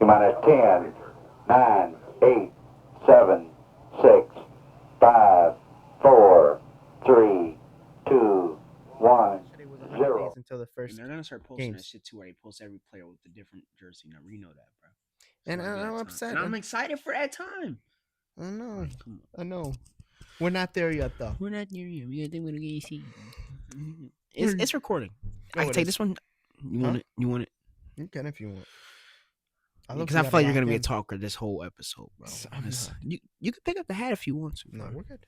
Minus 10, 9, 8, 7, 6, 5, 4, 3, 2, 1, Yesterday was 100 days 0. until the And first they're gonna start posting that games. shit too, where they post every player with a different jersey number. You know that, bro. And It's gonna be I'm that time. upset. And I'm excited for that time. I know. Like, come on. I know. We're not there yet, though. We're not near you. We gotta think we're gonna get see. It's recording. I can it take is. this one. You want Huh? it? You want it? You can if you want. Because I feel like you're gonna be a talker this whole episode, bro. I'm not. You can pick up the hat if you want to. No, bro. we're good.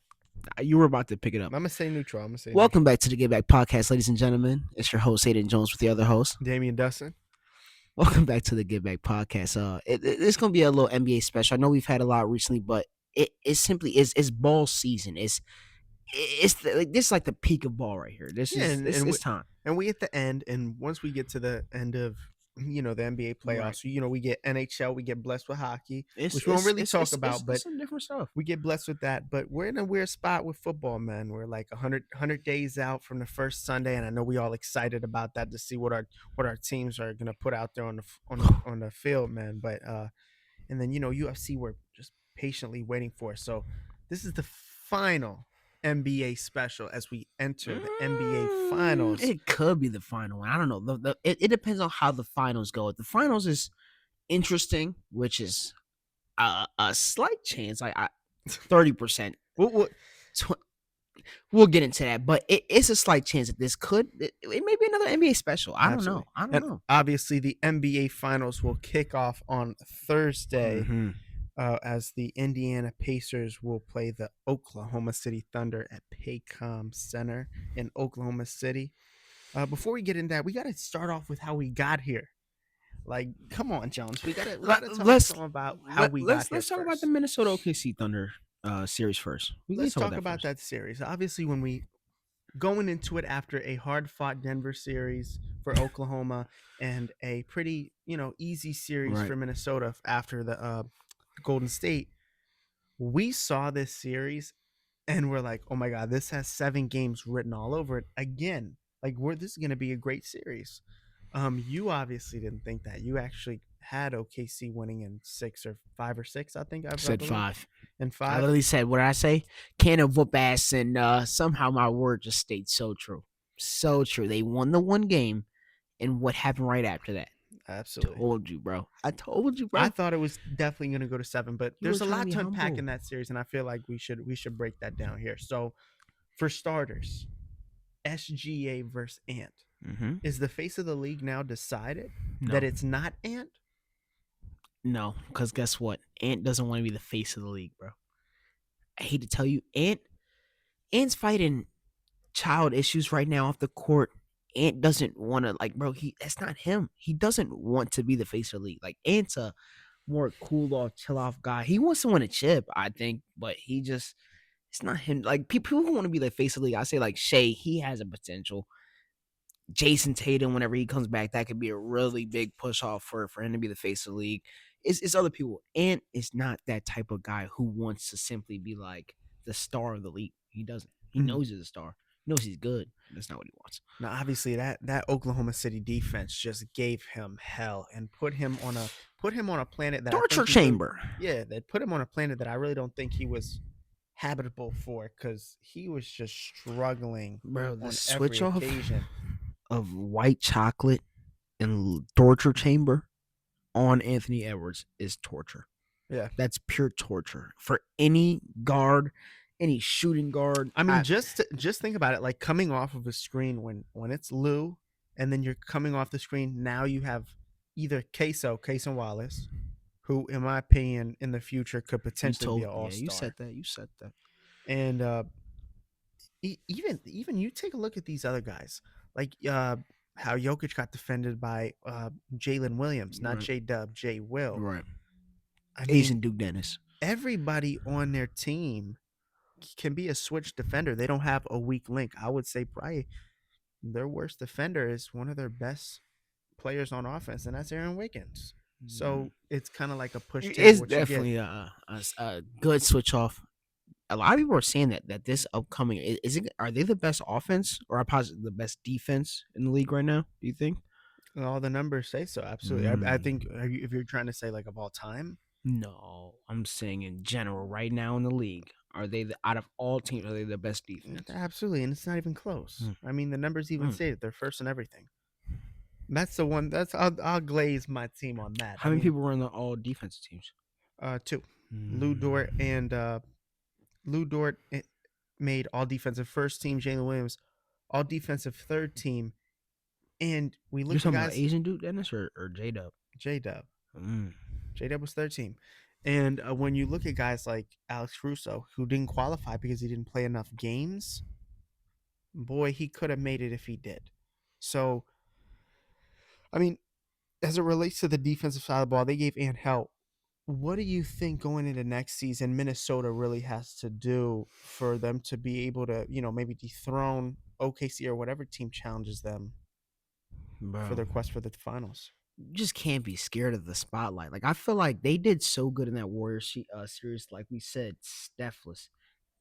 You were about to pick it up. I'm gonna say neutral. I'm gonna say Welcome back to the GetBack Podcast, ladies and gentlemen. It's your host, Ayden Jones, with the other host. Damian and Dusten. Welcome back to the GetBack Podcast. It's gonna be a little NBA special. I know we've had a lot recently, but it simply is. It's ball season. This is like the peak of ball right here. This is time. And we at the end, and once we get to the end of the NBA playoffs, Right. We get NHL, we get blessed with hockey, It's, which we don't really talk it's- about, but some different stuff. we get blessed with that. But we're in a weird spot with football, man. We're like 100 days out from the first Sunday, and I know we all excited about that to see what our teams are gonna put out there on the field, man. But and then UFC we're just patiently waiting for. So this is the final NBA special as we enter the NBA finals. It could be the final one. I don't know. It depends on how the finals go. If the finals is interesting, which is a slight chance, like 30%. We'll get into that, but it's a slight chance that this it may be another NBA special. I don't know. Obviously, the NBA finals will kick off on Thursday. Mm-hmm. As the Indiana Pacers will play the Oklahoma City Thunder at Paycom Center in Oklahoma City. Before we get into that, we got to start off with how we got here. Like, come on, Jones. We got to talk about how we got here. Let's talk about the Minnesota OKC Thunder series first. Let's talk about that series. Obviously, when we going into it after a hard-fought Denver series for Oklahoma and a pretty easy series for Minnesota after the Golden State, we saw this series and we're like, oh my god, this has 7 games written all over it again. Like, this is going to be a great series. You obviously didn't think that. You actually had OKC winning in 5 or 6. I think I said 5. And 5. I literally said, what did I say? Can of whoop ass, and somehow my word just stayed so true. So true. They won the one game, and what happened right after that? Absolutely. I told you, bro. I thought it was definitely going to go to 7, but there's a lot to unpack in that series, and I feel like we should break that down here. So, for starters, SGA versus Ant. Mm-hmm. Is the face of the league now decided that it's not Ant? No, because guess what? Ant doesn't want to be the face of the league, bro. I hate to tell you, Ant's fighting child issues right now off the court. Ant doesn't want to, like, bro, that's not him. He doesn't want to be the face of the league. Like, Ant's a more cool off, chill off guy. He wants to win a chip, I think, but it's not him. Like, people who want to be the face of the league, I say, like, Shea, he has a potential. Jason Tatum, whenever he comes back, that could be a really big push off for him to be the face of the league. It's other people. Ant is not that type of guy who wants to simply be like the star of the league. He doesn't. He knows he's a star. He knows he's good. That's not what he wants. Now, obviously, that Oklahoma City defense just gave him hell and put him on a planet that torture chamber. They put him on a planet that I really don't think he was habitable for, because he was just struggling, bro. The on switch every off occasion of white chocolate and torture chamber on Anthony Edwards is torture. Yeah, that's pure torture for any guard, any shooting guard. I mean, just think about it. Like, coming off of a screen when it's Lou, and then you're coming off the screen. Now you have either Queso Wallace, who, in my opinion, in the future could potentially be an all-star. Yeah, you said that. And even you take a look at these other guys, like how Jokic got defended by Jalen Williams, not J-Dub, J. Will. Right. Asian Duke Dennis. Everybody on their team can be a switch defender. They don't have a weak link. I would say probably their worst defender is one of their best players on offense, and that's Aaron Wiggins. So it's kind of like a push. It's definitely a good switch off. A lot of people are saying that this upcoming are they the best offense or the best defense in the league right now? Do you think? All the numbers say so. Absolutely. I think if you're trying to say like of all time, No, I'm saying in general, right now in the league, are they out of all teams? Are they the best defense? absolutely, and it's not even close. Mm. I mean, the numbers even say it. They're first in everything. That's the one. I'll glaze my team on that. How many people were in the all defensive teams? 2. Lou Dort and Lou Dort made all defensive first team. Jalen Williams, all defensive third team. And we You're look at talking about guys. Asian dude, Dennis, or J Dub? J Dub. Mm. J Dub was third team. And when you look at guys like Alex Russo, who didn't qualify because he didn't play enough games, boy, he could have made it if he did. So, I mean, as it relates to the defensive side of the ball, they gave Ant help. What do you think going into next season Minnesota really has to do for them to be able to, maybe dethrone OKC or whatever team challenges them for their quest for the finals? You just can't be scared of the spotlight. Like, I feel like they did so good in that Warriors series. Like we said, Stephless,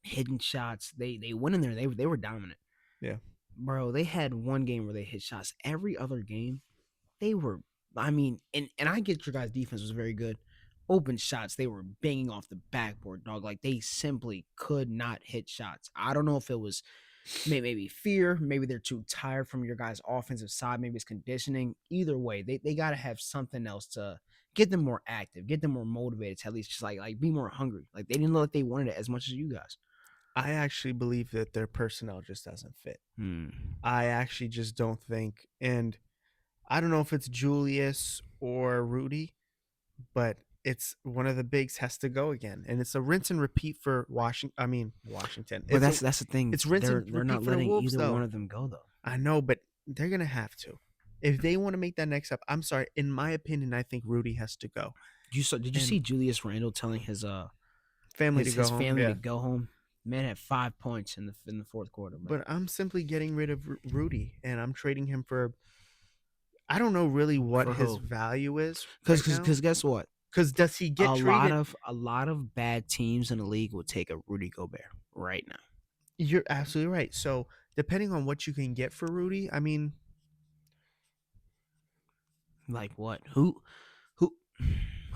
hidden shots. They went in there. They were dominant. Yeah, bro. They had one game where they hit shots. Every other game, they were. I mean, and I get your guys' defense was very good. Open shots, they were banging off the backboard, dog. Like, they simply could not hit shots. I don't know if it was maybe fear, maybe they're too tired from your guys' offensive side, maybe it's conditioning. Either way, they got to have something else to get them more active, get them more motivated to at least just like be more hungry. Like, they didn't look like they wanted it as much as you guys. I actually believe that their personnel just doesn't fit. I actually just don't think, and I don't know if it's Julius or Rudy, but it's one of the bigs has to go again, and it's a rinse and repeat for Washington. But that's the thing. It's rinse and repeat they're not for the letting Wolves, either though. one of them go, though. I know, but they're gonna have to if they want to make that next step. I'm sorry, in my opinion, I think Rudy has to go. Did you see Julius Randle telling his family to go home? Man had 5 points in the fourth quarter. Man. But I'm simply getting rid of Rudy, and I'm trading him for. I don't know really what his value is. Because guess what? Because does he get traded? A lot of bad teams in the league will take a Rudy Gobert right now. You're absolutely right. So depending on what you can get for Rudy, I mean, like what? Who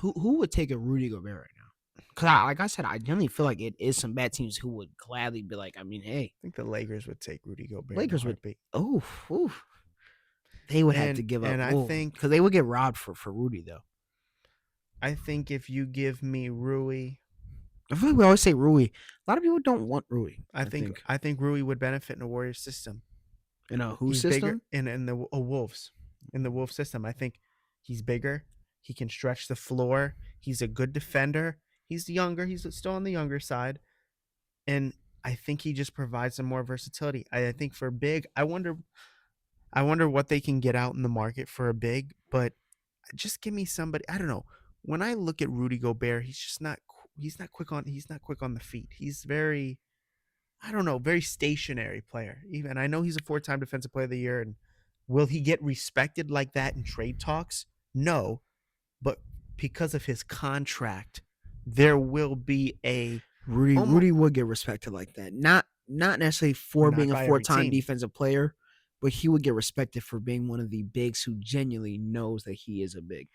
would take a Rudy Gobert right now? Because like I said, I generally feel like it is some bad teams who would gladly be like, I mean, hey, I think the Lakers would take Rudy Gobert. Lakers would be. They would have to give up. And I think because they would get robbed for Rudy though. I think if you give me Rui, I feel like we always say Rui. A lot of people don't want Rui. I think Rui would benefit in a Warriors system. In a who system? In the Wolves. In the Wolves system, I think he's bigger. He can stretch the floor. He's a good defender. He's younger. He's still on the younger side, and I think he just provides some more versatility. I think for big, I wonder what they can get out in the market for a big, but just give me somebody. I don't know. When I look at Rudy Gobert, he's just not. He's not quick on the feet. He's very, I don't know, very stationary player. Even I know he's a 4-time Defensive Player of the Year, and will he get respected like that in trade talks? No, but because of his contract, there will be a Rudy would get respected like that. Not necessarily for being a 4-time defensive player, but he would get respected for being one of the bigs who genuinely knows that he is a big.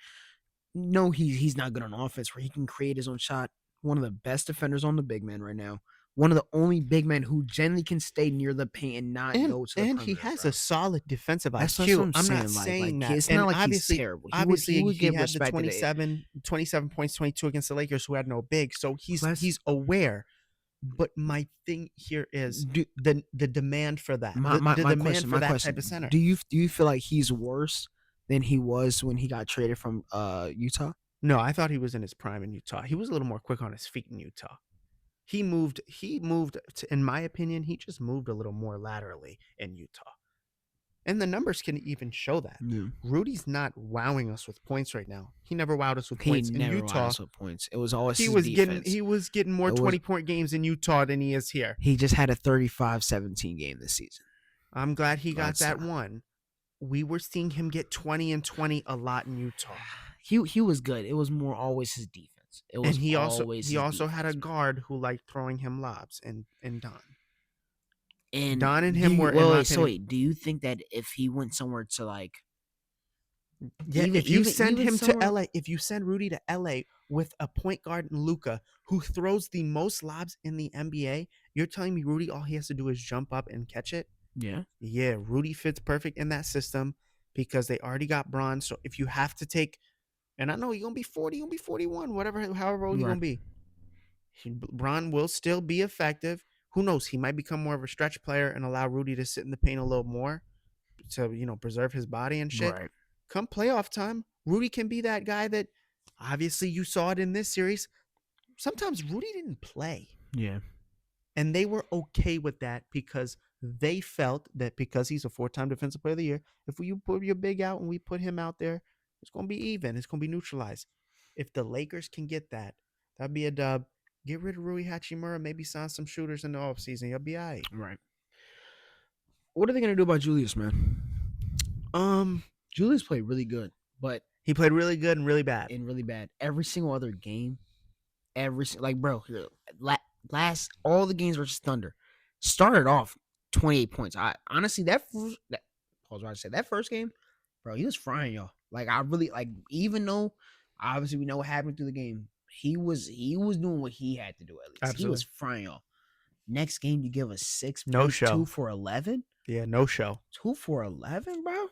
No, he's not good on offense where he can create his own shot. One of the best defenders on the big man right now. One of the only big men who generally can stay near the paint and not go to the perimeter. And he has a solid defensive That's IQ. What I'm not saying that. It's not like he's terrible. Obviously, would he get had respected. The 27 points, 22 against the Lakers, who had no big. So he's aware. But my thing here is the demand for that. The demand for that type of center. Do you feel like he's worse than he was when he got traded from Utah? No, I thought he was in his prime in Utah. He was a little more quick on his feet in Utah. He moved in my opinion, he just moved a little more laterally in Utah. And the numbers can even show that. Yeah. Rudy's not wowing us with points right now. He never wowed us with points in Utah. Wowed us with points. It was always he was getting more 20-point games in Utah than he is here. He just had a 35-17 game this season. I'm glad he got that one. We were seeing him get 20 and 20 a lot in Utah. He was good. It was more always his defense. It was he also had a guard who liked throwing him lobs and Don. And Don and him were. Wait. Do you think that if he went somewhere to like Yeah, Even- if you even- send even him to someone- LA, if you send Rudy to LA with a point guard in Luca who throws the most lobs in the NBA, you're telling me Rudy all he has to do is jump up and catch it? Yeah. Yeah, Rudy fits perfect in that system because they already got Bron. So if you have to take, and I know you're gonna be 40, you're gonna be 41, whatever, however old you're Right. gonna be. Bron will still be effective. Who knows? He might become more of a stretch player and allow Rudy to sit in the paint a little more to, preserve his body and shit. Right. Come playoff time, Rudy can be that guy that obviously you saw it in this series. Sometimes Rudy didn't play. Yeah. And they were okay with that because they felt that because he's a 4-time defensive player of the year, if you put your big out and we put him out there, it's going to be even. It's going to be neutralized. If the Lakers can get that, that'd be a dub. Get rid of Rui Hachimura, maybe sign some shooters in the offseason. You'll be all right. Right. What are they gonna do about Julius, man? Julius played really good, but He played really good and really bad. really bad. Every single other game, bro, last all the games versus Thunder started off 28 points. I honestly that first game, bro, he was frying y'all. Like I really even though obviously we know what happened through the game, he was doing what he had to do at least. Absolutely. He was frying y'all. Next game you give us 6 No points, show. 2 for 11. Yeah, no show. 2 for 11, bro.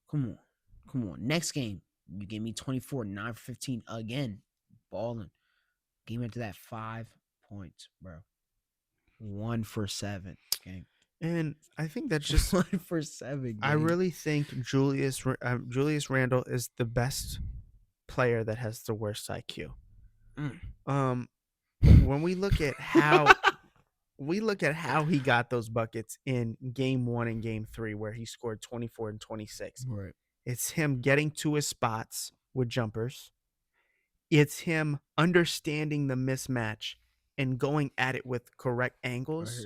Come on. Next game, you give me 24, 9 for 15 again. Balling. Game after that, 5 points, bro. 1 for 7. Game. And I think that's just 1 for 7. Game. I really think Julius Randle is the best player that has the worst IQ. When we look at how he got those buckets in game 1 and game 3 where he scored 24 and 26. Right. It's him getting to his spots with jumpers. It's him understanding the mismatch and going at it with correct angles.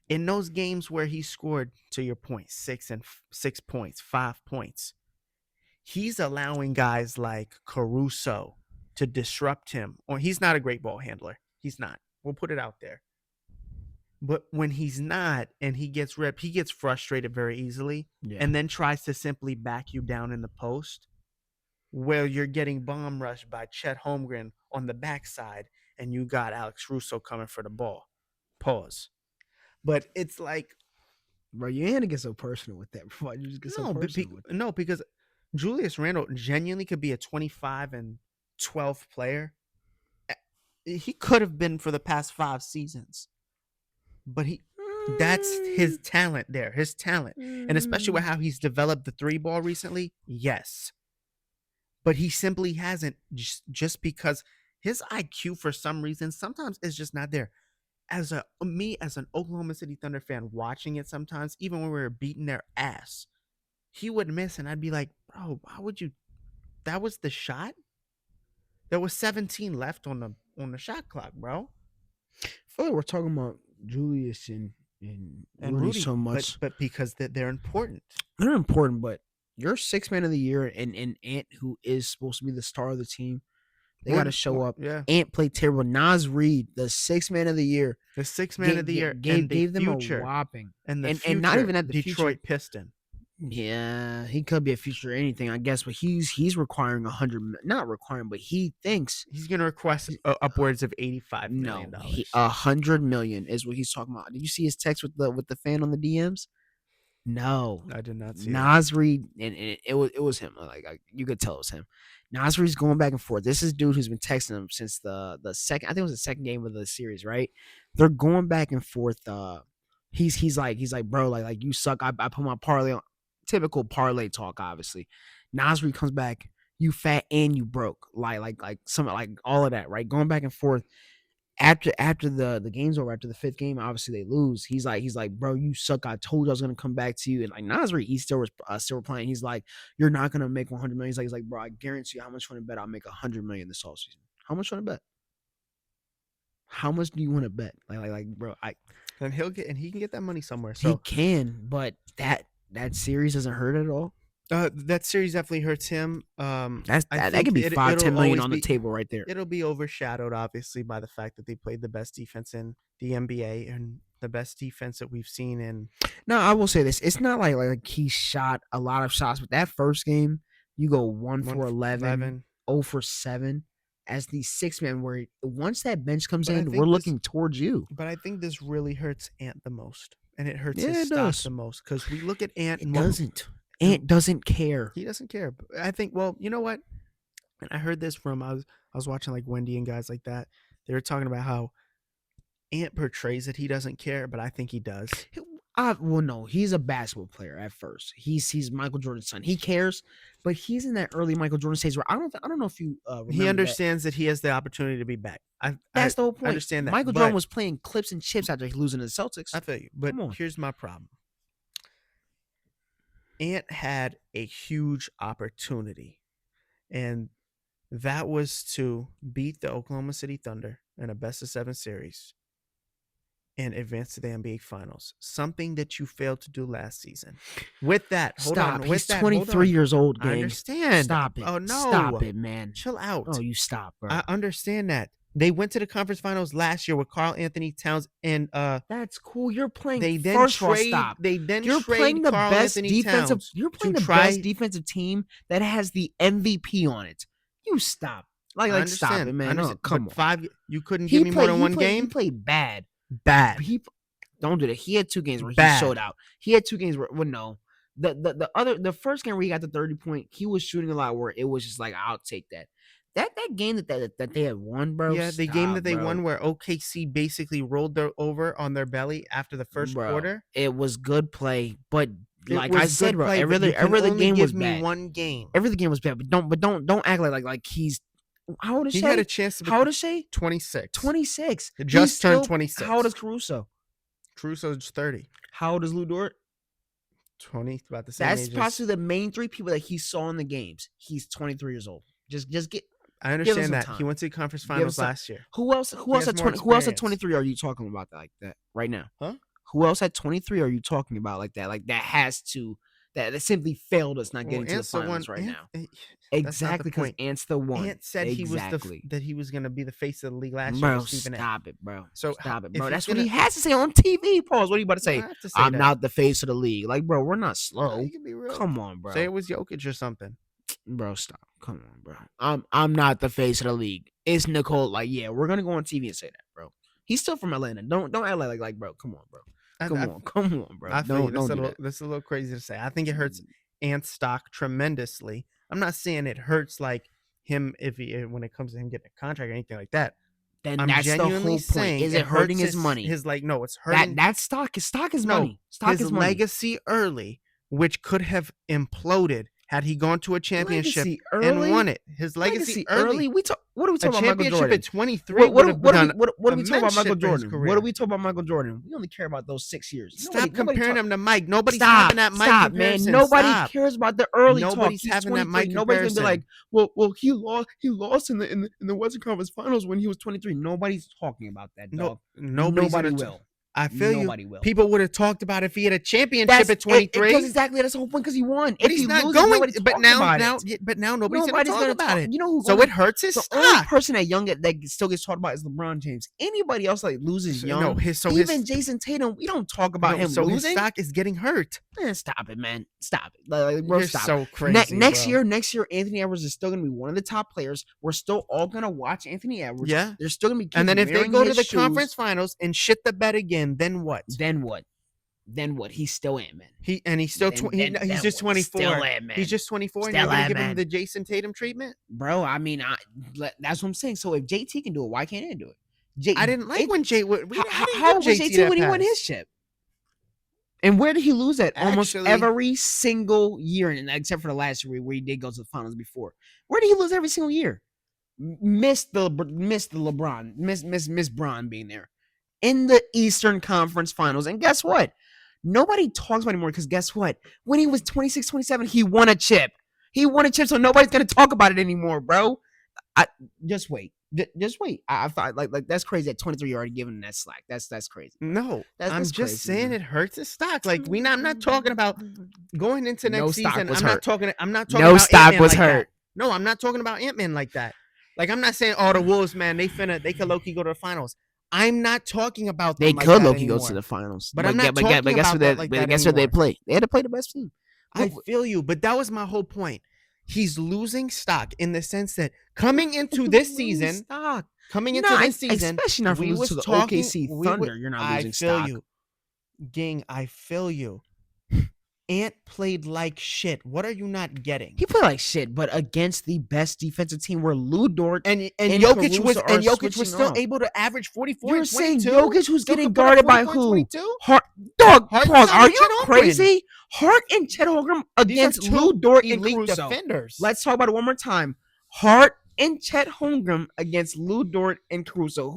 In those games where he scored, to your point, 6 points, 5 points, he's allowing guys like Caruso to disrupt him. Or he's not a great ball handler. He's not. We'll put it out there. But when he's not and he gets ripped, he gets frustrated very easily and then tries to simply back you down in the post where you're getting bomb rushed by Chet Holmgren on the backside and you got Alex Russo coming for the ball. Pause. But it's like, bro, you ain't gonna get so personal with that, bro. You just get so personal with that. No, because Julius Randle genuinely could be a 25 and 12 player. He could have been for the past 5 seasons. But that's his talent there, his talent. And especially with how he's developed the 3-ball recently, yes. But he simply hasn't just because his IQ for some reason sometimes is just not there. As an Oklahoma City Thunder fan watching it sometimes, even when we were beating their ass, he would miss and I'd be like, bro, why would you? That was the shot? There was 17 left on the shot clock, bro. I feel like we're talking about Julius and Rudy so much. But because they're important. They're important, but your 6th man of the year and Ant, who is supposed to be the star of the team, they got to show up. Yeah. Ant played terrible. Nas Reed, the 6th man of the year. The 6th man of the year. Gave them a whopping. And not even at the Detroit future. Piston. Yeah, he could be a future anything, I guess, but he's requiring 100, not requiring, but he thinks he's going to request upwards of $85 million. No, $100 million is what he's talking about. Did you see his text with the fan on the DMs? No, I did not see Nas Reed, and it was him. You could tell it was him. Nas Reed's going back and forth. This is dude who's been texting him since the second. I think it was the second game of the series, right? They're going back and forth. He's like, bro, like you suck. I put my parlay on. Typical parlay talk, obviously. Nas Reed comes back. You fat and you broke. Like some all of that, right? Going back and forth. After the game's over, after the 5th game, obviously they lose. He's like, bro, you suck. I told you I was gonna come back to you. And like Nas Reed, he's still replying. He's like, you're not gonna make 100 million. He's like, bro, I guarantee you, how much you want to bet? I'll make 100 million this offseason. How much you want to bet? How much do you want to bet? Like, bro, and he can get that money somewhere. So he can, but that series doesn't hurt at all. That series definitely hurts him. That I could be think 5-10 million always on the be- table right there. It'll be overshadowed, obviously, by the fact that they played the best defense in the NBA and the best defense that we've seen in. Now, I will say this: it's not like he shot a lot of shots, but that first game, you go 1 for 11, 0 for 7 as the 6-man. Where once that bench comes in, we're looking towards you. But I think this really hurts Ant the most, and it hurts Yeah, his it stock does. the most because we look at Ant. It doesn't. Ant doesn't care. He doesn't care. I think. Well, you know what? And I heard this from I was watching like Wendy and guys like that. They were talking about how Ant portrays that he doesn't care, but I think he does. Well, no, he's a basketball player at first. He's Michael Jordan's son. He cares, but he's in that early Michael Jordan stage where I don't know if you remember he understands that he has the opportunity to be back. That's the whole point. I understand that. Michael Jordan was playing clips and chips after losing to the Celtics. I feel you, but here's my problem. Ant had a huge opportunity, and that was to beat the Oklahoma City Thunder in a best-of-7 series and advance to the NBA Finals, something that you failed to do last season. With that, hold on. He's 23 years old, gang. I understand. Stop it. Oh, no. Stop it, man. Chill out. Oh, you stop, bro. I understand that. They went to the conference finals last year with Karl Anthony Towns and that's cool. You're playing They then first trade. Stop. They then You're trade playing the Karl best Anthony defensive. Towns You're playing to the best defensive team that has the MVP on it. You stop. Like stop it, man. No, come on. You couldn't give me more than one game. He played bad. Bad. Don't do that. He had 2 games where Bad. he showed out. He had 2 games where no. The first game where he got the 30-point, he was shooting a lot where it was just like, I'll take that. That game that they had won, bro. Yeah, the game that they won where OKC basically rolled over on their belly after the first quarter. It was good play, but like I said, bro, every other game was bad. One game. Every other game was bad, but don't act like he's. How old is he? Shea? Had a chance. How old is Shea? 26. 26. Just turned 26. How old is Caruso? Caruso's 30. How old is Lou Dort? 20. About the same. That's possibly the main 3 people that he saw in the games. He's 23 years old. Just get. I understand that he went to the conference finals last year. Who else at 20? Who else at 23 are you talking about like that right now? Huh? Who else at 23 are you talking about like that? Like that has to that simply failed us not getting to the finals right now. Exactly, because Ant's the one. Ant said he was going to be the face of the league last year. Bro, stop it, bro. So stop it, bro. That's what he has to say on TV. Pause. What are you about to say? I'm not the face of the league. Like, bro, we're not slow. You can be real. Come on, bro. Say it was Jokic or something. Bro, stop. Come on, bro. I'm not the face of the league. It's Nicole. Like, yeah, we're gonna go on TV and say that, bro. He's still from Atlanta. Don't act like, bro. Come on, bro. Come on, bro. Don't do that. That's a little crazy to say. I think it hurts Ant's stock tremendously. I'm not saying it hurts like him when it comes to him getting a contract or anything like that. Then I'm that's the whole point. Is it hurting his money? It's hurting that stock. Stock is money. Stock is money. Legacy early, which could have imploded had he gone to a championship and won it. His legacy early. What are we talking about Michael Jordan? At 23. What are we talking about Michael Jordan? What are we talking about Michael Jordan? We only care about those 6 years. Stop comparing him to Mike. Nobody's having that Mike comparison. Man. Nobody cares about the early talk. Nobody's having that Mike comparison. Nobody's gonna be like, well, he lost in the Western Conference Finals when he was 23. Nobody's talking about that, dog. Nobody will. I feel Nobody you. Will. People would have talked about if he had a championship at 23. Exactly. That's the whole point because he won. But he's not going. But now nobody's going to talk about it. You know who? So it hurts his stock. The only person that still gets talked about is LeBron James. Anybody else like loses young. Even Jason Tatum. We don't talk about him losing. His stock is getting hurt. Man, stop it, man. Stop it. Bro, You're stop. So crazy. Next year, Anthony Edwards is still going to be one of the top players. We're still all going to watch Anthony Edwards. Yeah. There's still going to be kids and then if they go to the shoes, conference finals and shit the bed again, then what? Then what? He's still Ant-Man. He's still he's just 24. Still Ant-Man. He's just 24. Still and you're gonna give him the Jason Tatum treatment, bro. I mean, that's what I'm saying. So if JT can do it, why can't Ant do it? I didn't like when Jay. How was JT when he won his chip? And where did he lose at? Almost every single year, and except for the last year where he did go to the finals before. Where did he lose every single year? Missed the LeBron, miss Bron being there in the Eastern Conference Finals. And guess what? Nobody talks about it anymore because guess what? When he was 26, 27, he won a chip. So nobody's going to talk about it anymore, bro. Just wait. Just wait. I thought like that's crazy. At 23, you're already giving that slack. That's crazy. No, That's I'm just crazy, saying man. it hurts his stock. Like I'm not talking about going into No next stock season. was I'm not hurt. talking. I'm not talking No about stock Ant-Man was like hurt. That. No, I'm not talking about Ant-Man like that. Like I'm not saying, the Wolves, man, they could low-key go to the finals. I'm not talking about them They like could that low-key go anymore. to the finals. But I'm not talking guess about what that like that guess what they anymore. play? They had to play the best team. I feel you, but that was my whole point. He's losing stock in the sense that coming into this season, especially not from losing to the OKC Thunder, you're not losing stock. I feel you, Ging. I feel you. Ant played like shit. What are you not getting? He played like shit, but against the best defensive team where Lou Dort and Jokic was still off. able to average 44. You're and saying 22? Jokic who's Still getting could put up guarded by 44 who? and 22? Dog, Hart's pause. not Are a you Chet Holmgren. crazy? Hart and Chet Holmgren against These are two Lou Dort and elite Caruso. defenders. Let's talk about it one more time. Hart and Chet Holmgren against Lou Dort and Caruso.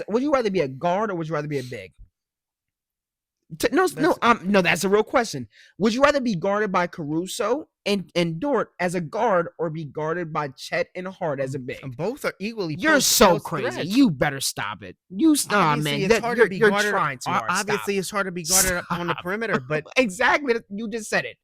Would you rather be a guard or would you rather be a big? No, that's a real question. Would you rather be guarded by Caruso and Dort as a guard or be guarded by Chet and Hart as a big? Both are equally. You're so crazy. Threats. You better stop it. Man. It's hard to be you're guarded. trying too hard. Obviously, it's hard to be guarded on the perimeter, but exactly. You just said it.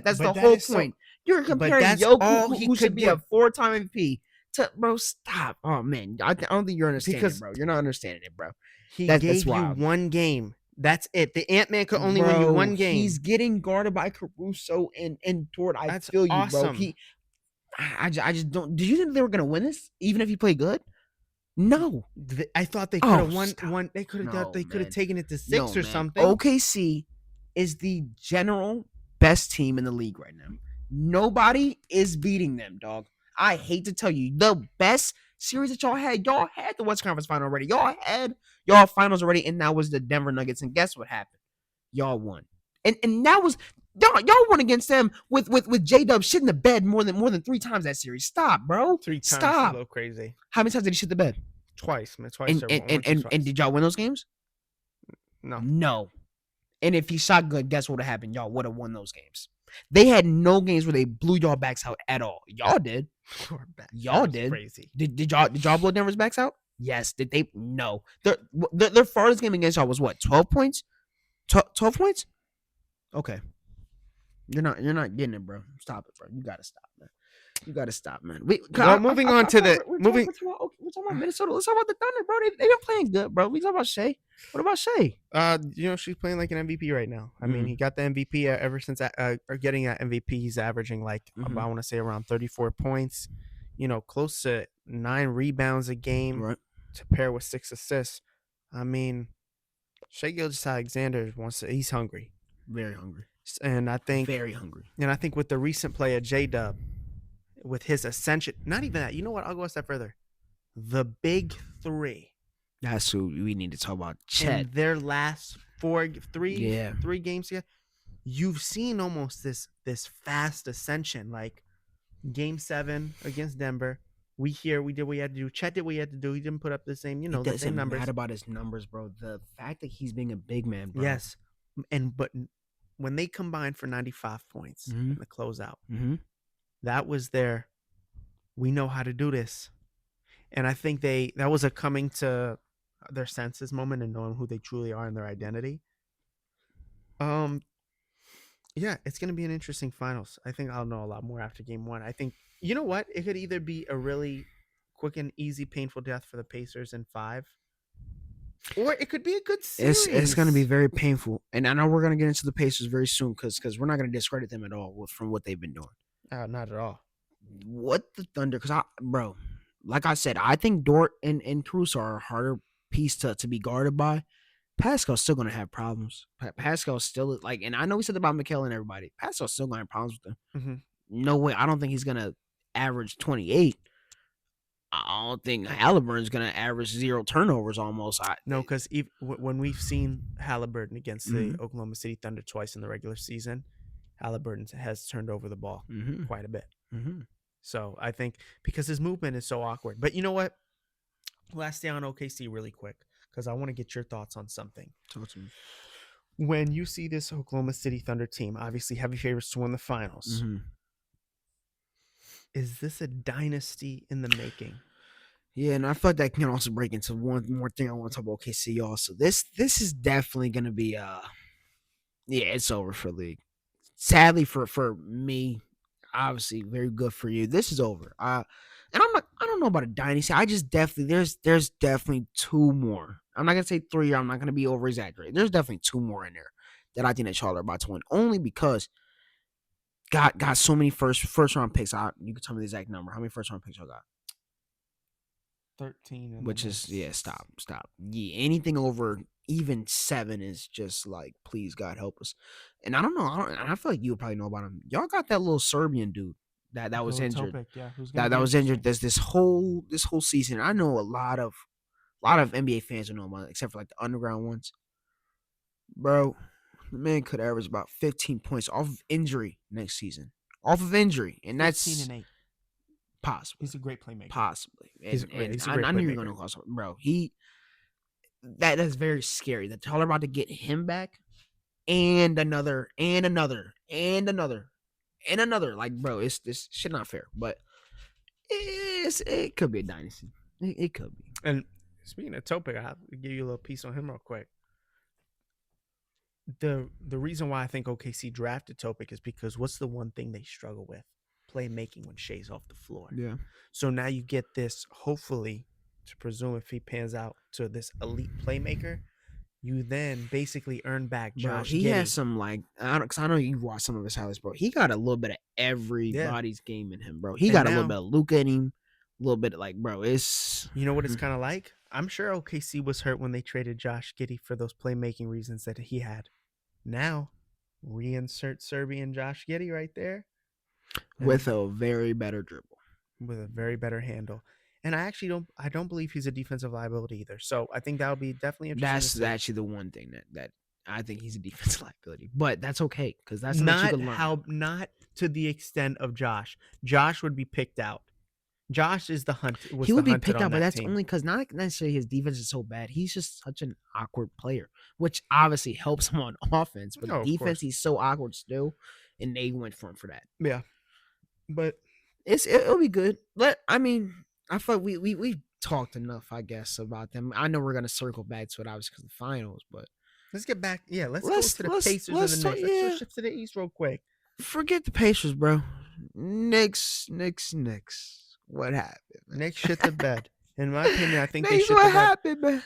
That's the whole point. You're comparing Jokic, who should be a 4-time MVP, to bro. Stop. Oh man, I don't think you're understanding, bro. You're not understanding it, bro. He gave you one game. That's it. The Ant-Man could only win you one game. He's getting guarded by Caruso and Dort. That's feel you, awesome. Bro. I just don't. Did you think they were gonna win this, even if he played good? No. I thought they could have won. They could have taken it to 6 or something. OKC is the general best team in the league right now. Nobody is beating them, dog. I hate to tell you, the best series that y'all had the West Conference Final already. Y'all had y'all finals already, and that was the Denver Nuggets. And guess what happened? Y'all won. And that was y'all won against them with J-Dub shitting the bed more than 3 times that series. Stop, bro. 3 times. Stop. A little crazy. How many times did he shit the bed? Twice, man. Twice. And did y'all win those games? No. And if he shot good, guess what would have happened? Y'all would have won those games. They had no games where they blew y'all backs out at all. Y'all did. Y'all did. Crazy. Did y'all blow Denver's backs out? Yes. Did they? No. Their farthest game against y'all was what? 12 points? 12 points? Okay. You're not getting it, bro. Stop it, bro. You gotta stop, man. Moving on to the moving. We're talking about Minnesota. Let's talk about the Thunder, bro. They've been playing good, bro. We talk about Shea. What about Shea? She's playing like an MVP right now. I mean, he got the MVP ever since getting that MVP. He's averaging like I want to say around 34 points. Close to 9 rebounds a game, right, to pair with 6 assists. I mean, Shai Gilgeous-Alexander he's hungry, very hungry, and I think very hungry. And I think with the recent play of J-Dub, with his ascension, not even that. You know what? I'll go a step further. The big 3. That's who we need to talk about. Chet. In their last 3 games here, you've seen almost this fast ascension. Like Game 7 against Denver, we did what we had to do. Chet did what he had to do. He didn't put up the same, the same numbers. It doesn't matter about his numbers, bro. The fact that he's being a big man, bro. Yes, but when they combined for 95 points in the closeout, that was we know how to do this. And I think that was a coming to their senses moment and knowing who they truly are and their identity. Yeah, it's going to be an interesting finals. I think I'll know a lot more after game 1. I think, you know what? It could either be a really quick and easy, painful death for the Pacers in 5, or it could be a good series. It's going to be very painful. And I know we're going to get into the Pacers very soon because we're not going to discredit them at all from what they've been doing. Not at all. What the Thunder? Because bro, like I said, I think Dort and Caruso are a harder piece to be guarded by. Pascal's still going to have problems. Pascal's still and I know we said about Mikal and everybody. Pascal's still going to have problems with them. No way. I don't think he's going to average 28. I don't think Halliburton's going to average 0 turnovers almost. No, because when we've seen Halliburton against the Oklahoma City Thunder twice in the regular season, Halliburton has turned over the ball quite a bit. So I think because his movement is so awkward. But you know what? Last day on OKC really quick because I want to get your thoughts on something. Talk to me. When you see this Oklahoma City Thunder team, obviously heavy favorites to win the finals. Is this a dynasty in the making? Yeah, and I feel like that can also break into one more thing I want to talk about OKC also. This is definitely gonna be it's over for league. Sadly for me, obviously very good for you. This is over. And I don't know about a dynasty. I just definitely there's definitely two more. I'm not gonna say three. I'm not gonna be over exaggerating. There's definitely two more in there that I think that y'all are about to win. Only because got so many first round picks. You can tell me the exact number. How many first round picks y'all got? 13. Which is stop. Yeah, anything over even 7 is just like, please God help us. And I don't know. I feel like you would probably know about him. Y'all got that little Serbian dude that was injured. Topic, yeah, That was injured this whole season. I know a lot of NBA fans don't know about it, except for like the underground ones. Bro, the man could average about 15 points off of injury next season. Off of injury, and that's 15 and 8. Possibly. He's a great playmaker. Possibly. He's a great playmaker. I knew you were going to call something. Bro, that's very scary. That y'all are about to get him back and another. Like, bro, this shit not fair. But it could be a dynasty. It could be. And speaking of Topic, I'll give you a little piece on him real quick. The reason why I think OKC drafted Topic is because what's the one thing they struggle with? Playmaking when Shea's off the floor. Yeah. So now you get this, hopefully, to presume if he pans out to this elite playmaker, you then basically earn back Josh Bro, he Giddey. has some, like, because I know you've watched some of his highlights, bro. He got a little bit of everybody's game in him, bro. He got a little bit of Luka in him, a little bit of, like, bro, it's... You know what it's kind of like? I'm sure OKC was hurt when they traded Josh Giddey for those playmaking reasons that he had. Now, reinsert Serbian Josh Giddey right there. With a very better dribble. With a very better handle. And I don't believe he's a defensive liability either. So I think that'll be definitely interesting. That's actually the one thing that I think he's a defensive liability. But that's okay, because that's not you can learn. Not to the extent of Josh. Josh would be picked out. Josh is the hunt. He would be picked out, but that's team. only because not necessarily his defense is so bad. He's just such an awkward player, which obviously helps him on offense. But defense, he's so awkward still, and they went for him for that. Yeah, but it'll be good. I thought we talked enough, I guess, about them. I know we're gonna circle back to it, obviously, because of the finals. But let's get back. Yeah, let's go to the Pacers and the Knicks. Let's shift to the East real quick. Forget the Pacers, bro. Knicks. What happened? Man? Knicks shit the bed. In my opinion, I think they shit the bed. What happened, man?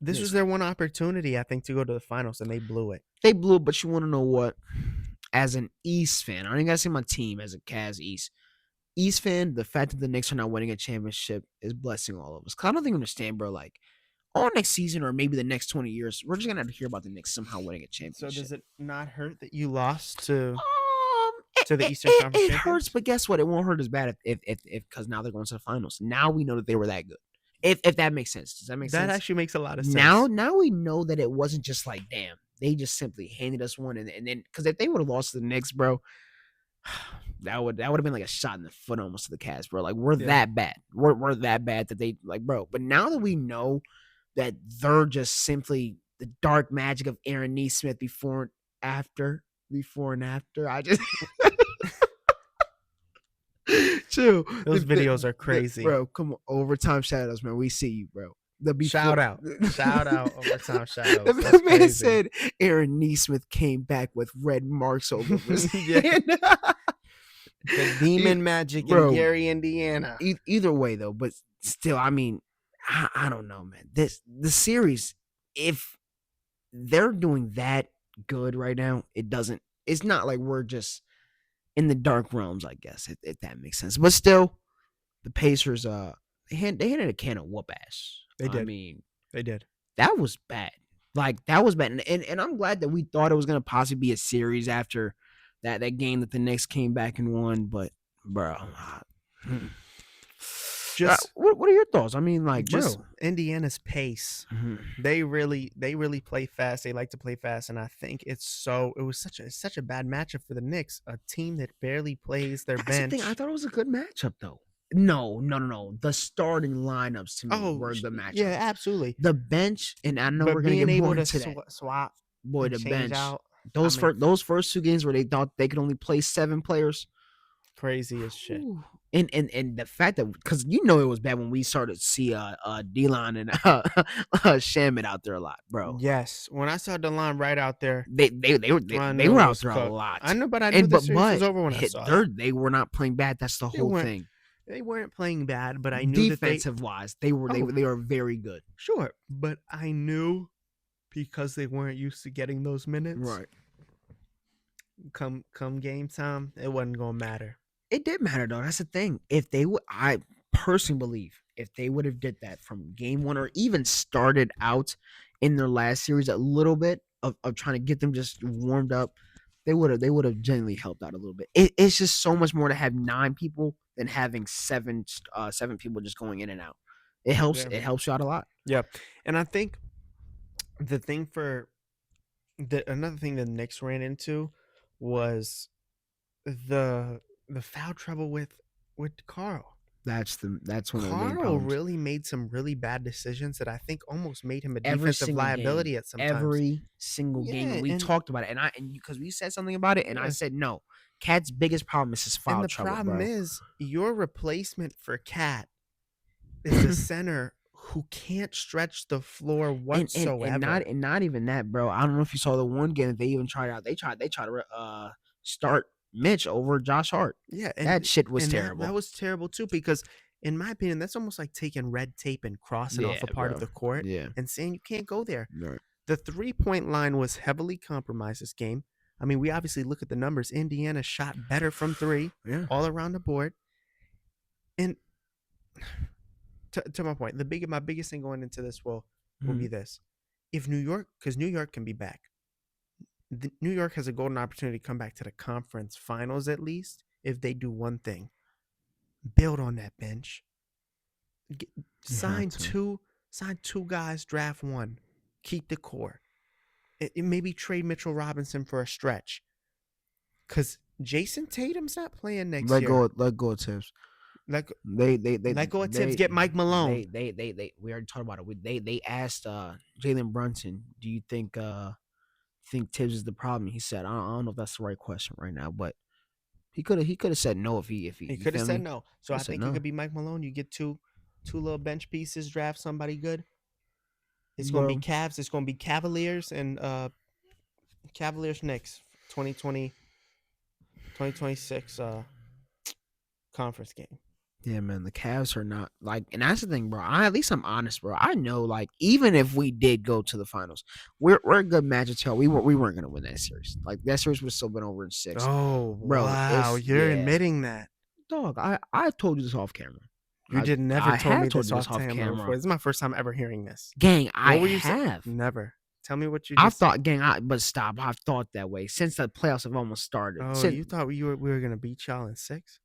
This was their one opportunity, I think, to go to the finals, and they blew it. But you want to know what? As an East fan, I don't even gotta say my team as a Cavs East fan, the fact that the Knicks are not winning a championship is blessing all of us. Cause I don't think you understand, bro. Like, all next season or maybe the next 20 years, we're just gonna have to hear about the Knicks somehow winning a championship. So does it not hurt that you lost to the Eastern Conference? It hurts, but guess what? It won't hurt as bad if because now they're going to the finals. Now we know that they were that good. If that makes sense. Does that make sense? That actually makes a lot of sense. Now we know that it wasn't just like, damn, they just simply handed us one, and then because if they would have lost to the Knicks, bro, that would have been like a shot in the foot almost to the Cavs, bro. Like, we're that bad. We're that bad that they, like, bro. But now that we know that they're just simply the dark magic of Aaron Nesmith before and after, I just chill. Those videos are crazy, bro. Come on, Overtime Shadows, man. We see you, bro. Shout out, Overtime Shadows. The man said Aaron Nesmith came back with red marks over his hand. The demon magic in Gary, Indiana. Either way, though, but still, I mean, I don't know, man. The series, if they're doing that good right now, it's not like we're just in the dark realms, I guess, if that makes sense. But still, the Pacers, they handed a can of whoop ass. They did. I mean, they did. That was bad. Like, that was bad. And I'm glad that we thought it was going to possibly be a series after that game that the Knicks came back and won. But, bro, just what are your thoughts? I mean, like, just bro, Indiana's pace. Mm-hmm. They really play fast. They like to play fast, and I think it was such a bad matchup for the Knicks, a team that barely plays their bench. The thing. I thought it was a good matchup, though. No. The starting lineups to me were the matchup. Yeah, absolutely. The bench, and I know we're gonna get more into that. Swap, boy, the bench. Those first 2 games where they thought they could only play 7 players. Crazy as shit. Ooh. And the fact that because it was bad when we started to see D-Line and Shamit out there a lot, bro. Yes, when I saw DeLon right out there, They were out there a lot. I know, but I knew the series was over when I saw that. They were not playing bad. That's the whole thing. They weren't playing bad, but I knew defensive wise, they were very good. Sure, but I knew because they weren't used to getting those minutes. Right. Come game time, it wasn't gonna matter. It did matter though. That's the thing. If they would, I personally believe if they would have did that from game one or even started out in their last series a little bit of trying to get them just warmed up, they would have genuinely helped out a little bit. It's just so much more to have 9 people than having seven people just going in and out. It helps. Yeah. It helps you out a lot. Yeah, and I think the thing another thing the Knicks ran into was the foul trouble with Carl. That's one of the main Carl problems. really made some really bad decisions that I think almost made him a defensive liability game. At some times. Every single game we talked about it, and because we said something about it, and I said no. Cat's biggest problem is his foul trouble. And the problem is your replacement for Cat is a center who can't stretch the floor whatsoever. And not even that, bro. I don't know if you saw the one game that they even tried out. They tried to start Mitch over Josh Hart. Yeah, that shit was terrible. That was terrible too, because in my opinion, that's almost like taking red tape and crossing off a part of the court and saying you can't go there. Right. The 3-point line was heavily compromised this game. I mean, we obviously look at the numbers. Indiana shot better from 3 all around the board. And to my point, my biggest thing going into this will be this. If New York, because New York can be back. New York has a golden opportunity to come back to the conference finals at least if they do one thing. Build on that bench. Sign two guys, draft 1. Keep the core. Maybe trade Mitchell Robinson for a stretch. Because Jason Tatum's not playing next year. Let go of Tibbs. Let go of Tibbs. Get Mike Malone. We already talked about it. They asked Jalen Brunson, do you think Tibbs is the problem? He said, I don't know if that's the right question right now, but he could have said no if he could have said no. So I think it could be Mike Malone. You get two little bench pieces, draft somebody good. It's going to be Cavs. It's going to be Cavaliers and Cavaliers Knicks 2026 conference game. Yeah, man, the Cavs are not like, and that's the thing, bro. At least I'm honest, bro. I know, like, even if we did go to the finals, we're a good match to tell. We weren't gonna win that series. Like that series would have still been over in 6. Oh, bro! Wow, you're admitting that, dog. I told you this off camera. You did never told me this off camera before. This is my first time ever hearing this. Gang, I have never. Tell me what you. I thought, gang. But stop. I've thought that way since the playoffs have almost started. Oh, you thought we were gonna beat y'all in 6?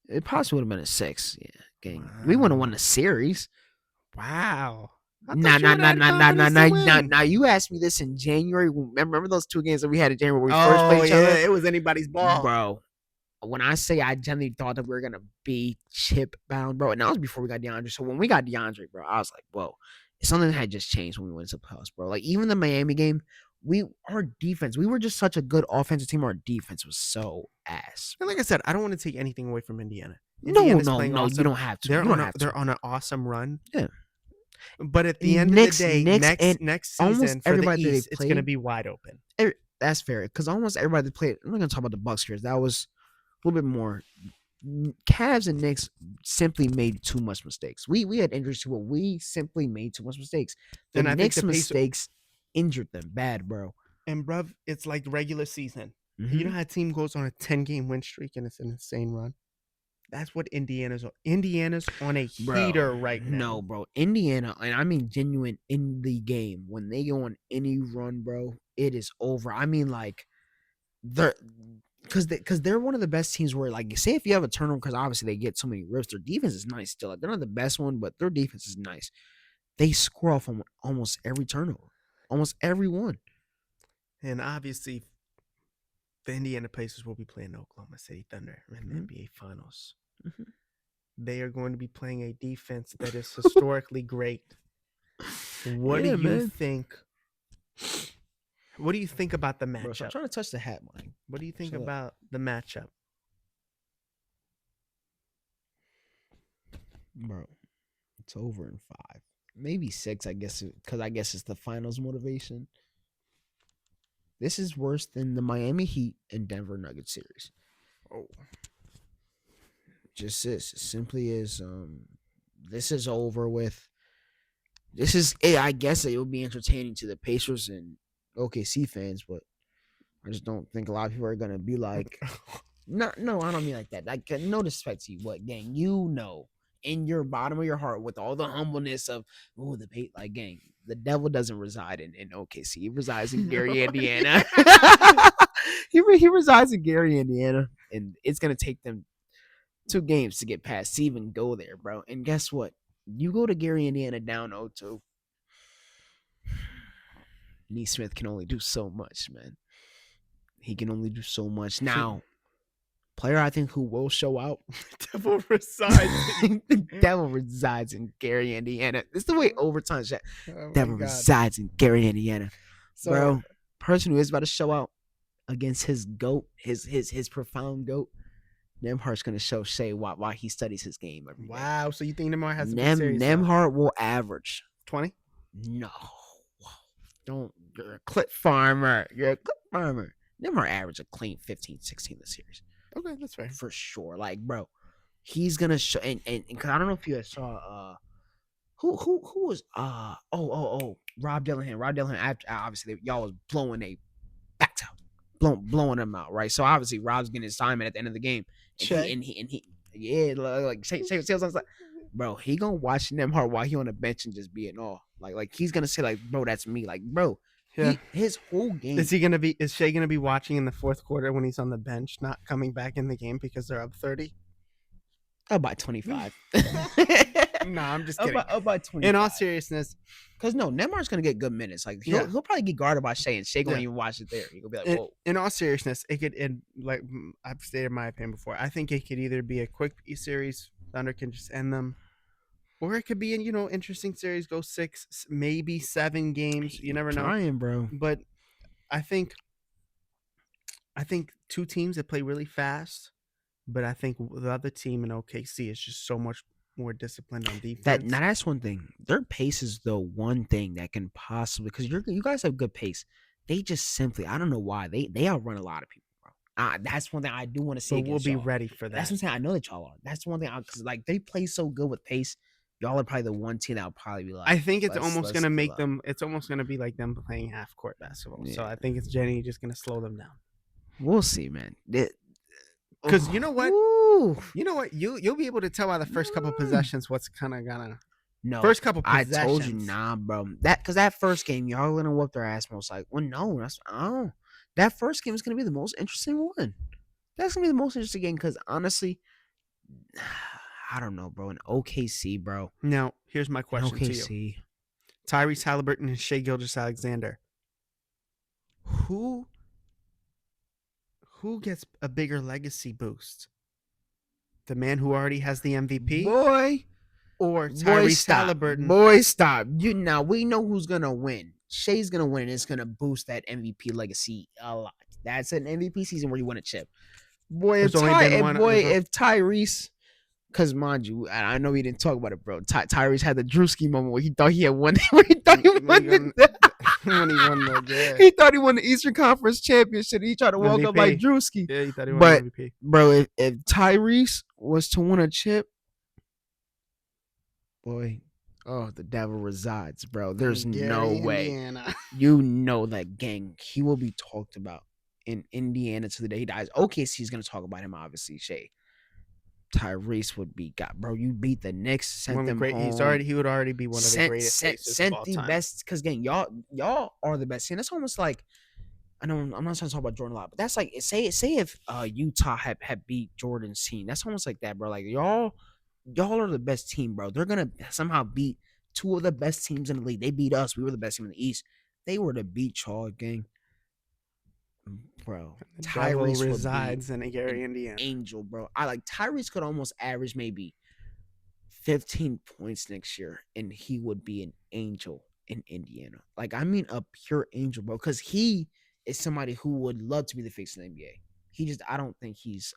It possibly would have been a 6. Yeah, gang. Wow. We wouldn't have won the series. Wow. Now you asked me this in January. Remember those 2 games that we had in January where we first played each other? It was anybody's ball, bro. When I say I genuinely thought that we were gonna be chip bound, bro, and that was before we got DeAndre. So when we got DeAndre, bro, I was like, whoa, something had just changed when we went to the playoffs, bro. Like even the Miami game, our defense, we were just such a good offensive team. Our defense was so ass. And like I said, I don't want to take anything away from Indiana. No, awesome. You don't have to. They're on an awesome run. Yeah. But at the end of the day, next season for the East, it's going to be wide open. That's fair, because almost everybody that played. I'm not going to talk about the Bucks here. That was a little bit more. Cavs and Knicks simply made too much mistakes. We had injuries too, but we simply made too much mistakes. The Knicks mistakes injured them bad, bro. And bruv, it's like regular season. Mm-hmm. You know how a team goes on a 10-game win streak and it's an insane run? That's what Indiana's on. Indiana's on a heater right now. No, bro. Indiana, and I mean genuine in the game, when they go on any run, bro, it is over. I mean, like, because they're one of the best teams where, like, say if you have a turnover, because obviously they get so many rips, their defense is nice still. Like, they're not the best one, but their defense is nice. They score off on almost every turnover. Almost every one. And obviously, the Indiana Pacers will be playing Oklahoma City Thunder in the NBA Finals. Mm-hmm. They are going to be playing a defense that is historically great. What do you think? What do you think about the matchup? Bro, I'm trying to touch the hat, Mike. What do you think about the matchup? bro, it's over in 5, maybe 6. I guess because I guess it's the finals motivation. This is worse than the Miami Heat and Denver Nuggets series. Oh, Just this. It simply is. This is over with. This is. I guess it will be entertaining to the Pacers and OKC fans, but I just don't think a lot of people are gonna be like. No, I don't mean like that. Like, no disrespect to you, what gang? In your bottom of your heart, with all the humbleness of like gang, the devil doesn't reside in OKC. He resides in Gary, Indiana. he resides in Gary, Indiana, and it's gonna take them 2 games to get past to even go there, bro. And guess what? You go to Gary, Indiana down 0-2. Neesmith can only do so much, man. He can only do so much. Now, player I think who will show out. Devil resides. The devil resides in Gary, Indiana. This is the way overtime shot. Oh Devil resides in Gary, Indiana. So, bro, person who is about to show out against his GOAT, his profound GOAT, Nembhard's gonna show Shea why he studies his game every day. wow. So you think Nembhard has a good series? Nembhard will average 20? No. Don't. You're a clip farmer. Nembhard averaged a clean 15, 16 this series. Okay, that's fair. For sure. Like, bro, he's gonna show and cause I don't know if you guys saw who was Rob Dillingham. Rob Dillingham after obviously y'all was blowing a backs out. Blowing them out, right? So obviously Rob's getting his assignment at the end of the game. And he yeah, like say bro, he gonna watch Nembhard while he on the bench and just be in awe. Like he's gonna say, like, bro, that's me. Like, bro, yeah. His whole game. Is Shea gonna be watching in the fourth quarter when he's on the bench, not coming back in the game because they're up 30? About 25. No, I'm just kidding. About 25. In all seriousness, because no, Nembhard's gonna get good minutes. Like he'll probably get guarded by Shea, and Shea won't even watch it there. He'll be like, whoa. In all seriousness, like I've stated my opinion before. I think it could either be a quick series, Thunder can just end them, or it could be an interesting series, go 6, maybe 7 games. You never know. Trying, bro. But I think 2 teams that play really fast, but I think the other team in OKC is just so much more disciplined on defense. Now that's one thing. Their pace is the one thing that can possibly, because you guys have good pace. They just simply, I don't know why they outrun a lot of people, bro. That's one thing I do want to see. But we'll be ready for that. That's one thing I know that y'all are. That's one thing because like they play so good with pace. Y'all are probably the one team that will probably be like. I think it's almost gonna make them. It's almost gonna be like them playing half court basketball. Yeah. So I think it's Jenny just gonna slow them down. We'll see, man. Because you know what? Ooh. You know what? You'll be able to tell by the first couple possessions what's kind of gonna. No, first couple possessions. I told you, nah, bro. That first game, y'all gonna whoop their ass most like. Well, no, that first game is gonna be the most interesting one. That's gonna be the most interesting game because honestly, I don't know, bro. In OKC, bro. Now, here's my question to you: Tyrese Halliburton and Shai Gilgeous-Alexander. Who gets a bigger legacy boost? The man who already has the MVP, boy, or Tyrese Halliburton? Boy, stop! Now we know who's gonna win. Shai's gonna win, and it's gonna boost that MVP legacy a lot. That's an MVP season where you win a chip. Boy, if Tyrese. Because, mind you, I know we didn't talk about it, bro. Tyrese had the Drewski moment where he thought he had won. He thought he won the Eastern Conference Championship. He tried to walk up like Drewski. Yeah, he thought he won MVP. Bro, if Tyrese was to win a chip, boy, the devil resides, bro. There's no way. You know that gang. He will be talked about in Indiana to the day he dies. OKC's going to talk about him, obviously, Shai. Tyrese would be bro. You beat the Knicks, sent them home. He would already be one of the greatest. Sent the best because again, y'all are the best team. That's almost like I'm not trying to talk about Jordan a lot, but that's like say if Utah had beat Jordan's team. That's almost like that, bro. Like y'all are the best team, bro. They're gonna somehow beat 2 of the best teams in the league. They beat us. We were the best team in the East. They were to beat y'all, gang. Bro, Tyrese resides in Gary, Indiana. Angel, bro. Tyrese could almost average maybe 15 points next year, and he would be an angel in Indiana. Like, I mean, a pure angel, bro. Because he is somebody who would love to be the face of the NBA. I don't think he's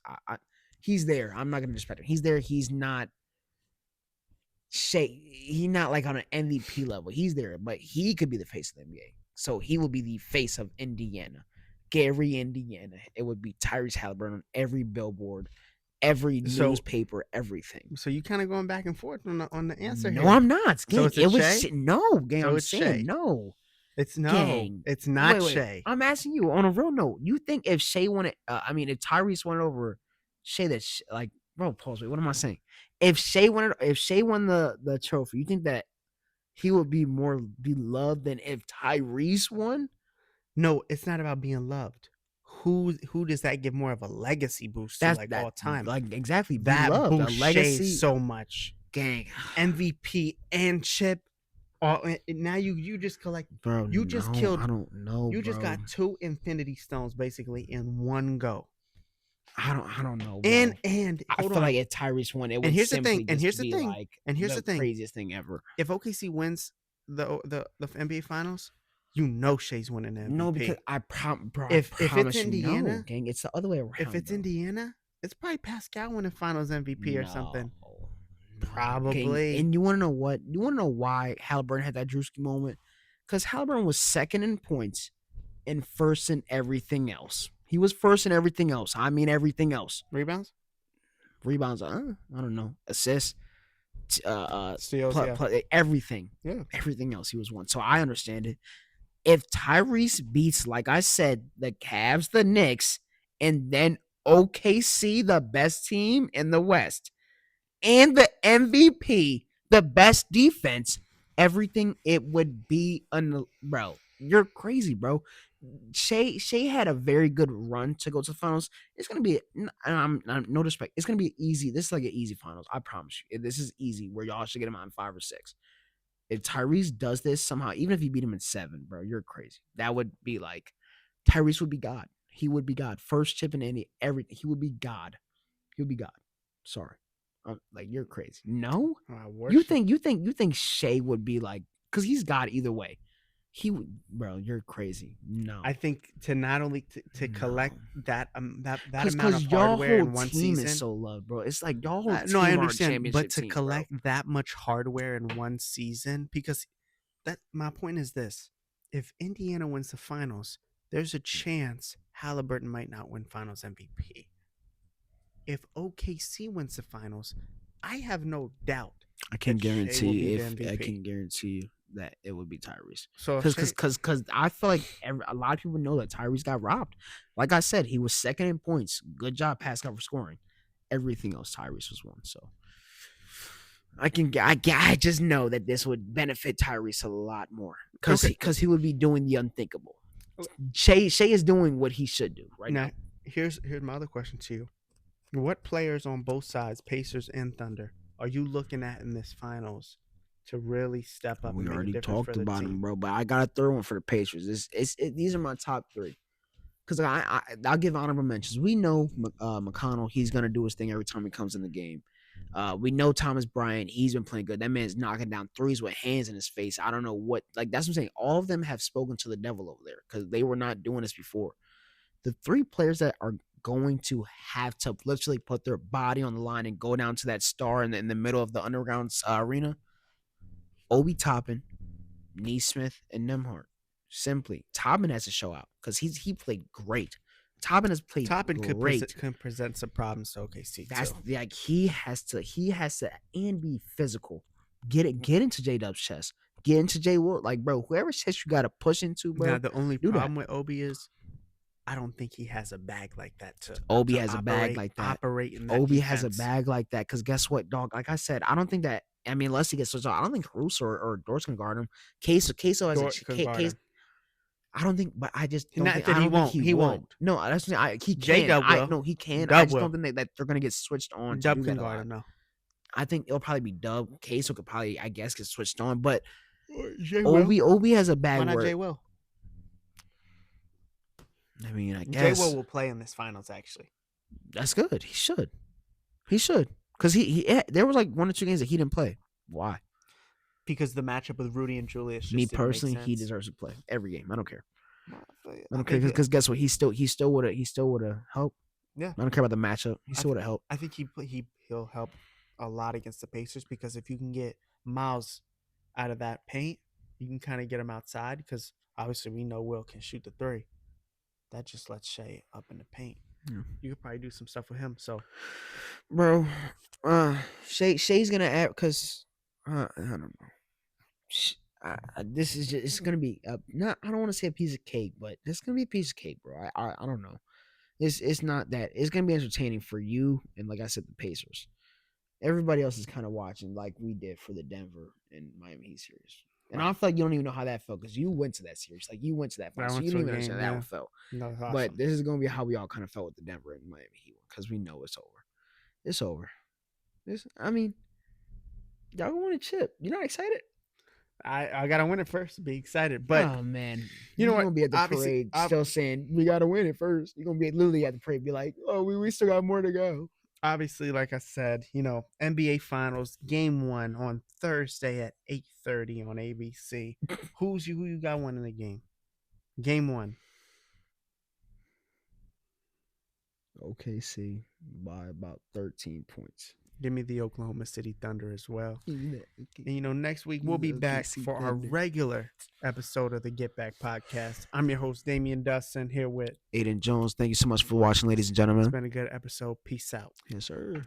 there. I'm not gonna disrespect him. He's there. He's not. Shea, he not like on an MVP level. He's there, but he could be the face of the NBA. So he will be the face of Indiana. Gary, Indiana. It would be Tyrese Halliburton on every billboard, every newspaper, everything. So you kind of going back and forth on the answer no, here. I'm not. Gang, So it's Shea? Shea? No, gang, So I'm it's saying Shea. no. It's no. Gang. It's not Wait. Shea. I'm asking you on a real note. You think if Shea won it, if Tyrese won it over Shea, bro, pause. Wait, what am I saying? If Shea won the trophy, you think that he would be more beloved than if Tyrese won? No, it's not about being loved. Who does that give more of a legacy boost to all time? Like exactly that beloved, boosts a legacy so much. Gang, MVP and chip. Now you just collect. Bro, you just killed. I don't know. You just got 2 Infinity Stones basically in one go. I don't know. Bro. And I feel like if Tyrese won, it would here's simply the thing. just be like the craziest thing ever. If OKC wins the NBA Finals, you know Shea's winning the MVP. No, because I promise if it's Indiana, no, gang, it's the other way around. If it's Indiana, it's probably Pascal winning Finals MVP or something. Probably. Gang. And you want to know what? You want to know why Halliburton had that Drewski moment? Because Halliburton was second in points and first in everything else. He was first in everything else. I mean everything else. Rebounds, I don't know. Assists, steals, everything. Yeah, everything else he was one. So I understand it. If Tyrese beats, like I said, the Cavs, the Knicks, and then OKC, the best team in the West, and the MVP, the best defense, everything, it would be bro. You're crazy, bro. Shea had a very good run to go to the finals. It's gonna be, I'm no disrespect. It's gonna be easy. This is like an easy finals. I promise you. This is easy. Where y'all should get him out in 5 or 6. If Tyrese does this somehow, even if you beat him in 7, bro, you're crazy. That would be like Tyrese would be God. He would be God. First chip in everything. He would be God. He would be God. Sorry. Like you're crazy. No, you think Shea would be like, because he's God either way. He would, bro. You're crazy. No, I think to not only to collect that amount of y'all hardware whole in one team season is so loved, bro. It's like y'all whole team no, I are understand, but to team, collect bro. that much hardware in one season, because my point is this: if Indiana wins the finals, there's a chance Halliburton might not win Finals MVP. If OKC wins the finals, I have no doubt. I can guarantee you that it would be Tyrese. So because I feel like a lot of people know that Tyrese got robbed. Like I said, he was second in points. Good job, Pascal, for scoring. Everything else, Tyrese was one. So I just know that this would benefit Tyrese a lot more because he would be doing the unthinkable. Shea is doing what he should do right now. Here's my other question to you: what players on both sides, Pacers and Thunder, are you looking at in this finals to really step up? We and already make a difference talked for the about team? him, bro. But I got a third one for the Pacers. These are my top 3. Because I'll give honorable mentions. We know McConnell. He's gonna do his thing every time he comes in the game. We know Thomas Bryant. He's been playing good. That man's knocking down threes with hands in his face. I don't know what. Like that's what I'm saying. All of them have spoken to the devil over there because they were not doing this before. The 3 players that are going to have to literally put their body on the line and go down to that star in the middle of the underground arena. Obi Toppin, Neesmith, and Nembhard. Simply, Toppin has to show out because he played great. Toppin has played great. Could present some problems to OKC. That's like he has to and be physical. Get into J-Dub's chest. Get into J Will. Like, bro, whoever's chest you got to push into, bro. Now, the only problem with Obi is I don't think he has a bag like that. Obi has a bag like that. Operate in that Obi defense. has a bag like that because guess what, dog? Like I said, I don't think that. I mean, unless he gets switched out, I don't think Caruso or Dort can guard him. Queso has a case. I don't think, but I just don't think he won't. He won't. No, that's he can. J-Dub will. No, he can. Dub I just will. don't think that they're gonna get switched on. Dub can guard him. No, I think it'll probably be Dub. Queso could probably, I guess, get switched on, but Obi has a bag. Why not where, J Will? I mean, I guess J Will play in this finals. Actually, that's good. He should, because there was like 1 or 2 games that he didn't play. Why? Because the matchup with Rudy and Julius. Me personally, he deserves to play every game. I don't care. I don't care because guess what? He still would have helped. Yeah. I don't care about the matchup. He still would have helped. I think he'll help a lot against the Pacers because if you can get Miles out of that paint, you can kind of get him outside because obviously we know Will can shoot the three. That just lets Shea up in the paint. Yeah. You could probably do some stuff with him. So, bro, Shay's gonna add because I don't know. This is just, it's gonna be not. I don't want to say a piece of cake, but it's gonna be a piece of cake, bro. I don't know. It's not that. It's gonna be entertaining for you and like I said, the Pacers. Everybody else is kind of watching like we did for the Denver and Miami Heat series. And I feel like you don't even know how that felt because you went to that series. Like you went to that final, so you didn't even understand how that one felt. No, awesome. But this is gonna be how we all kind of felt with the Denver and Miami Heat because we know it's over. It's over. I mean, y'all gonna win a chip. You're not excited? I gotta win it first to be excited. But oh man, you know you're what? gonna be at the parade still saying we gotta win it first. You're gonna be literally at the parade, be like, oh, we still got more to go. Obviously, like I said, NBA Finals Game 1 on Thursday at 8:30 on ABC. Who you got winning the game? Game 1. OKC by about 13 points. Give me the Oklahoma City Thunder as well. And next week we'll be back for our regular episode of the Get Back Podcast. I'm your host, Damian Dusten, here with Ayden Jones. Thank you so much for watching, ladies and gentlemen. It's been a good episode. Peace out. Yes, sir.